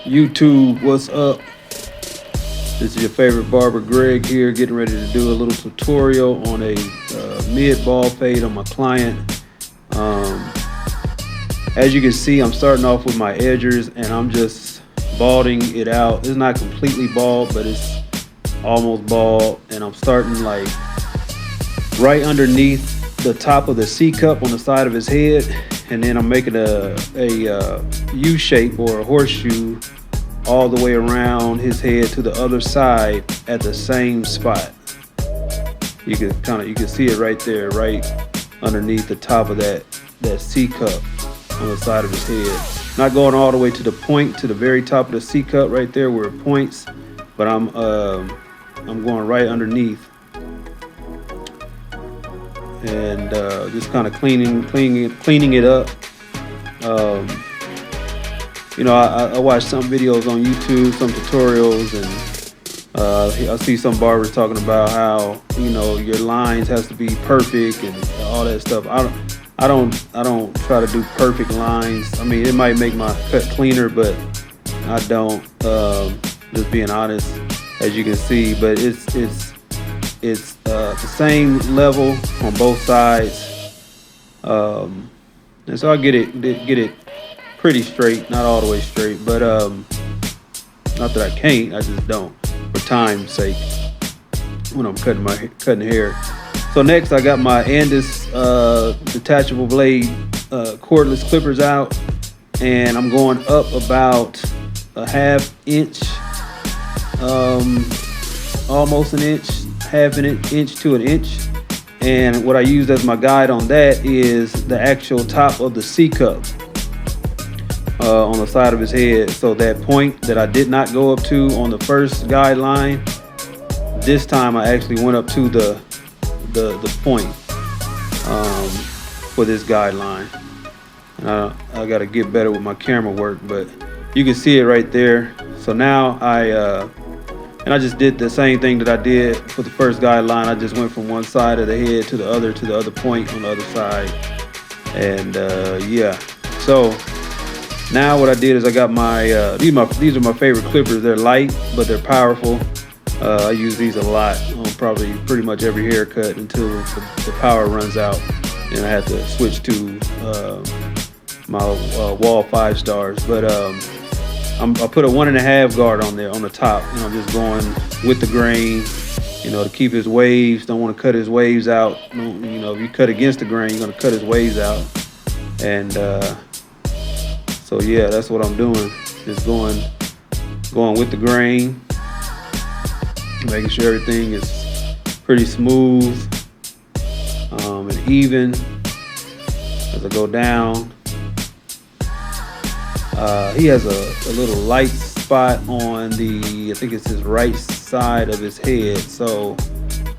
YouTube, what's up? This is your favorite barber Greg here, getting ready to do a little tutorial on a mid ball fade on my client. Um, as you can see, I'm starting off with my edgers and I'm just balding it out. It's not completely bald, but it's almost bald, and I'm starting like right underneath the top of the C cup on the side of his head, and then I'm making a U shape or a horseshoe all the way around his head to the other side at the same spot. You can see it right there, right underneath the top of that C cup on the side of his head. Not going all the way to the point, to the very top of the C cup right there where it points, but I'm going right underneath, and just kind of cleaning it up. I watch some videos on YouTube, some tutorials, and I see some barbers talking about how your lines has to be perfect and all that stuff. I don't try to do perfect lines. I mean, it might make my cut cleaner, but I don't. Just being honest, as you can see, but it's the same level on both sides, and so I get it pretty straight, not all the way straight, but not that I can't, I just don't, for time's sake, when I'm cutting hair. So next I got my Andis detachable blade cordless clippers out, and I'm going up about a half inch, almost an inch, half an inch to an inch. And what I used as my guide on that is the actual top of the C cup on the side of his head. So that point that I did not go up to on the first guideline, this time I actually went up to the point for this guideline. And I got to get better with my camera work, but you can see it right there. So now I just did the same thing that I did for the first guideline. I just went from one side of the head to the other point on the other side. And yeah, so now what I did is I got my these are my favorite clippers. They're light, but they're powerful. I use these a lot on probably pretty much every haircut until the power runs out, and I have to switch to my Wahl 5 stars. But I put a 1.5 guard on there on the top, and I'm just going with the grain, to keep his waves. Don't want to cut his waves out. If you cut against the grain, you're gonna cut his waves out. And so yeah, that's what I'm doing. Just going with the grain, making sure everything is pretty smooth and even as I go down. He has a little light spot on I think it's his right side of his head. So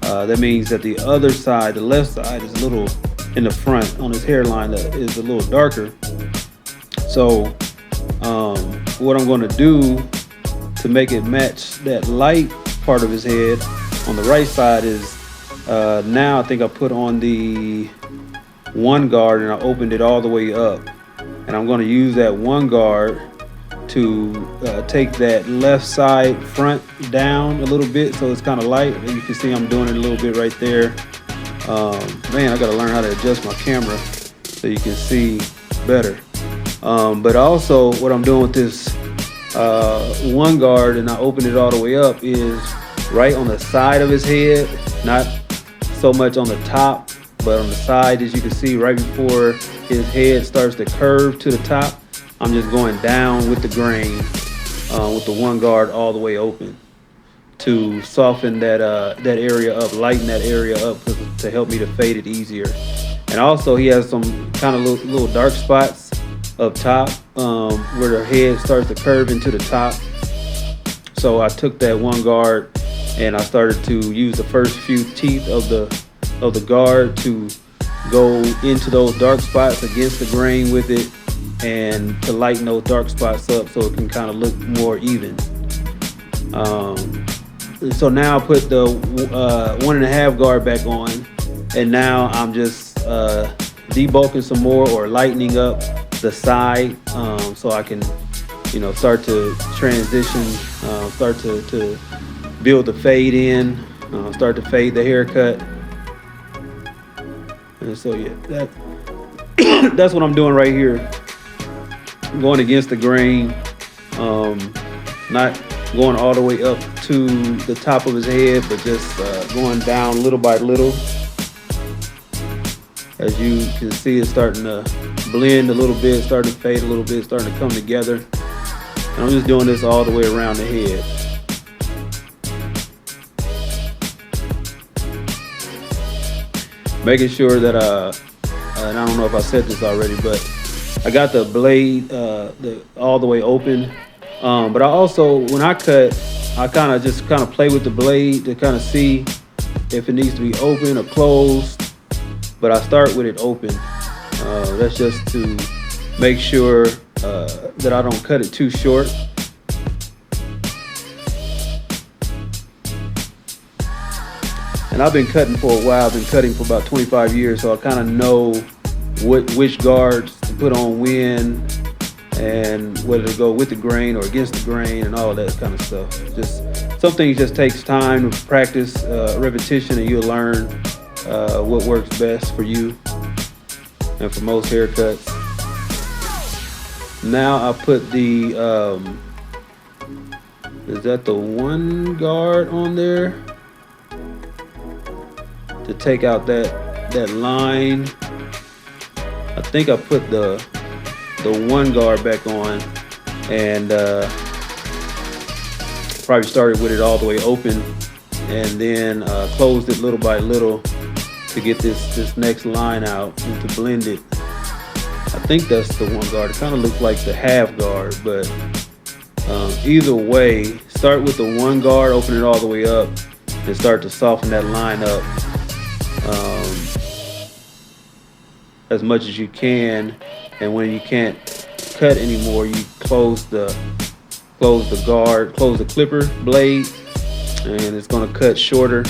that means that the other side, the left side, is a little in the front on his hairline, that is a little darker. So what I'm going to do to make it match that light part of his head on the right side is now I think I put on the one guard and I opened it all the way up. And I'm going to use that one guard to take that left side front down a little bit, so it's kind of light. And you can see I'm doing it a little bit right there. Man, I got to learn how to adjust my camera so you can see better. But also what I'm doing with this one guard, and I open it all the way up, is right on the side of his head, not so much on the top, but on the side, as you can see, right before his head starts to curve to the top, I'm just going down with the grain with the one guard all the way open to soften that area up, lighten that area up, to help me to fade it easier. And also he has some kind of little dark spots up top where the head starts to curve into the top. So I took that one guard and I started to use the first few teeth of the guard to go into those dark spots against the grain with it, and to lighten those dark spots up so it can kind of look more even. So now I put the 1.5 guard back on, and now I'm just debulking some more or lightening up the side so I can start to transition, start to build the fade in, start to fade the haircut. And so yeah, that's what I'm doing right here. I'm going against the grain, not going all the way up to the top of his head, but just going down little by little. As you can see, it's starting to blend a little bit, starting to fade a little bit, starting to come together. And I'm just doing this all the way around the head. Making sure that, and I don't know if I said this already, but I got the blade all the way open. But I also, when I cut, I kind of play with the blade to kind of see if it needs to be open or closed. But I start with it open. That's just to make sure that I don't cut it too short. And I've been cutting for a while. I've been cutting for about 25 years, so I kind of know which guards to put on when, and whether to go with the grain or against the grain and all that kind of stuff. Just some things just takes time to practice, repetition, and you'll learn what works best for you and for most haircuts. Now I put the is that the one guard on there to take out that line. I think I put the one guard back on, and probably started with it all the way open, and then closed it little by little to get this next line out and to blend it. I think that's the one guard. It kind of looks like the half guard, but either way, start with the one guard, open it all the way up, and start to soften that line up as much as you can. And when you can't cut anymore, you close the guard, close the clipper blade, and it's going to cut shorter.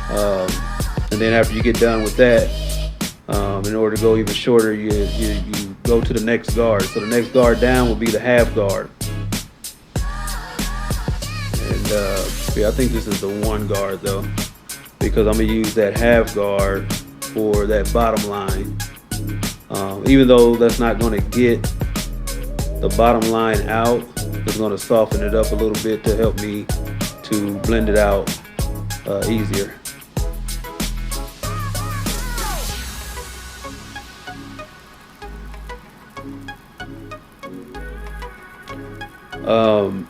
And then after you get done with that, in order to go even shorter, you go to the next guard. So the next guard down will be the half guard. And yeah, I think this is the one guard though, because I'm gonna use that half guard for that bottom line. Even though that's not gonna get the bottom line out, it's gonna soften it up a little bit to help me to blend it out easier.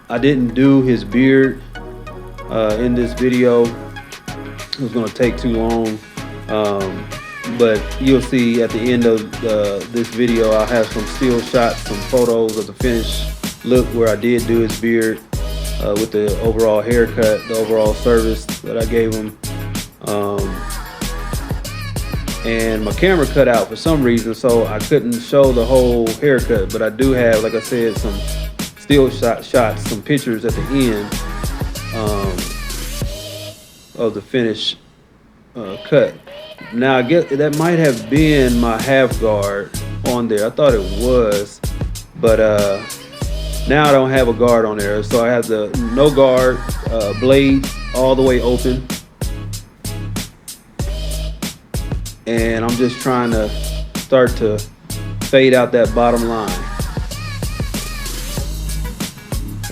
I didn't do his beard in this video. It was going to take too long, but you'll see at the end of this video I'll have some still shots, some photos of the finished look where I did do his beard with the overall haircut, the overall service that I gave him. And my camera cut out for some reason, so I couldn't show the whole haircut, but I do have, like I said, some still shots, some pictures at the end of the finished cut. Now I guess that might have been my half guard on there. I thought it was, but now I don't have a guard on there, so I have the no guard blade all the way open, and I'm just trying to start to fade out that bottom line.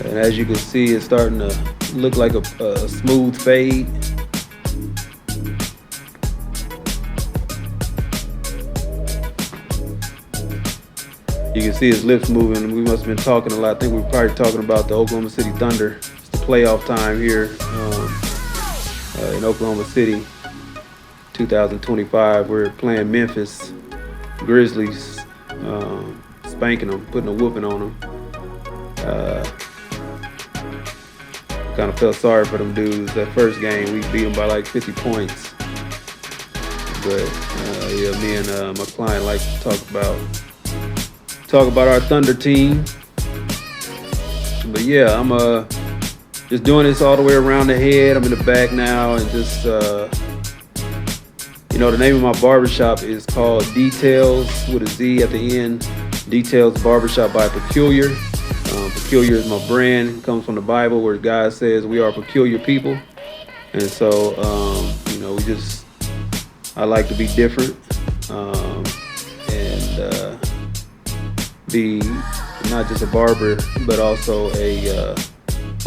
And as you can see, it's starting to look like a smooth fade. You can see his lips moving. We must have been talking a lot. I think we're probably talking about the Oklahoma City Thunder. It's the playoff time here in Oklahoma City, 2025. We're playing Memphis Grizzlies, spanking them, putting a whooping on them. Kind of felt sorry for them dudes. That first game, we beat them by like 50 points. But yeah, me and my client like to talk about our Thunder team. But yeah, I'm just doing this all the way around the head. I'm in the back now, and just the name of my barbershop is called Details with a Z at the end. Details Barbershop by Peculiar. Peculiar is my brand. It comes from the Bible where God says we are a peculiar people. And so, I like to be different, and be not just a barber, but also a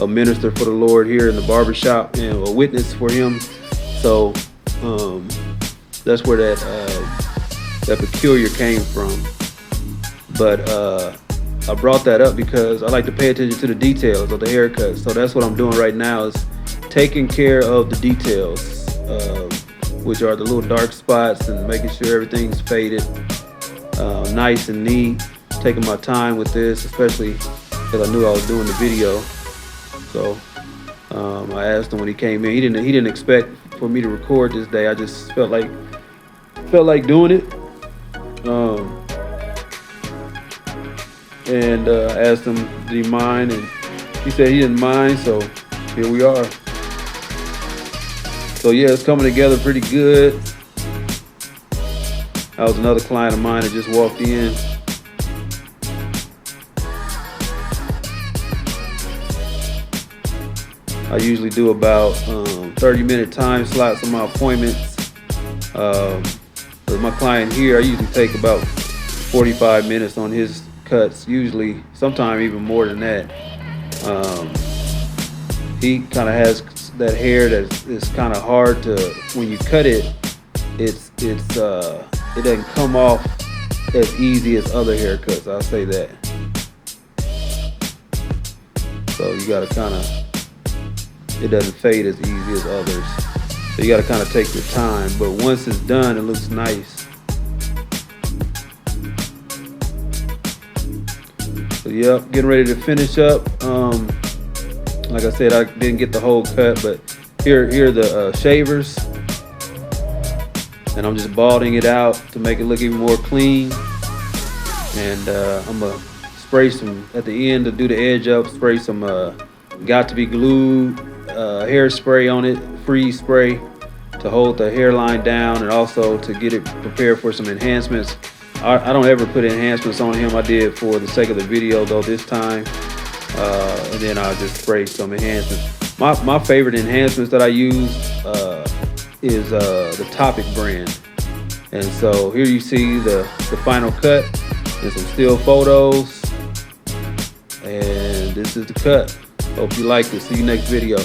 minister for the Lord here in the barber shop and a witness for Him. So that's where that peculiar came from. But I brought that up because I like to pay attention to the details of the haircut. So that's what I'm doing right now, is taking care of the details, which are the little dark spots, and making sure everything's faded, nice and neat. Taking my time with this, especially because I knew I was doing the video. So I asked him when he came in. He didn't expect for me to record this day. I just felt like doing it. And asked him, did he mind? And he said he didn't mind. So here we are. So yeah, it's coming together pretty good. That was another client of mine that just walked in. I usually do about 30-minute time slots on my appointments. For my client here, I usually take about 45 minutes on his cuts, usually, sometimes even more than that. He kind of has that hair that is kind of hard to, when you cut it, it doesn't come off as easy as other haircuts. I'll say that. So you gotta it doesn't fade as easy as others. So you gotta kind of take your time. But once it's done, it looks nice. So yep, getting ready to finish up. Like I said, I didn't get the whole cut, but here are the shavers. And I'm just balding it out to make it look even more clean. And I'm gonna spray some, at the end to do the edge up, spray some Got to Be Glued hairspray on it, freeze spray, to hold the hairline down, and also to get it prepared for some enhancements. I don't ever put enhancements on him. I did for the sake of the video though this time. And then I'll just spray some enhancements. My favorite enhancements that I use is the Topic brand. And so here you see the final cut and some still photos. And this is the cut. Hope you liked it. See you next video.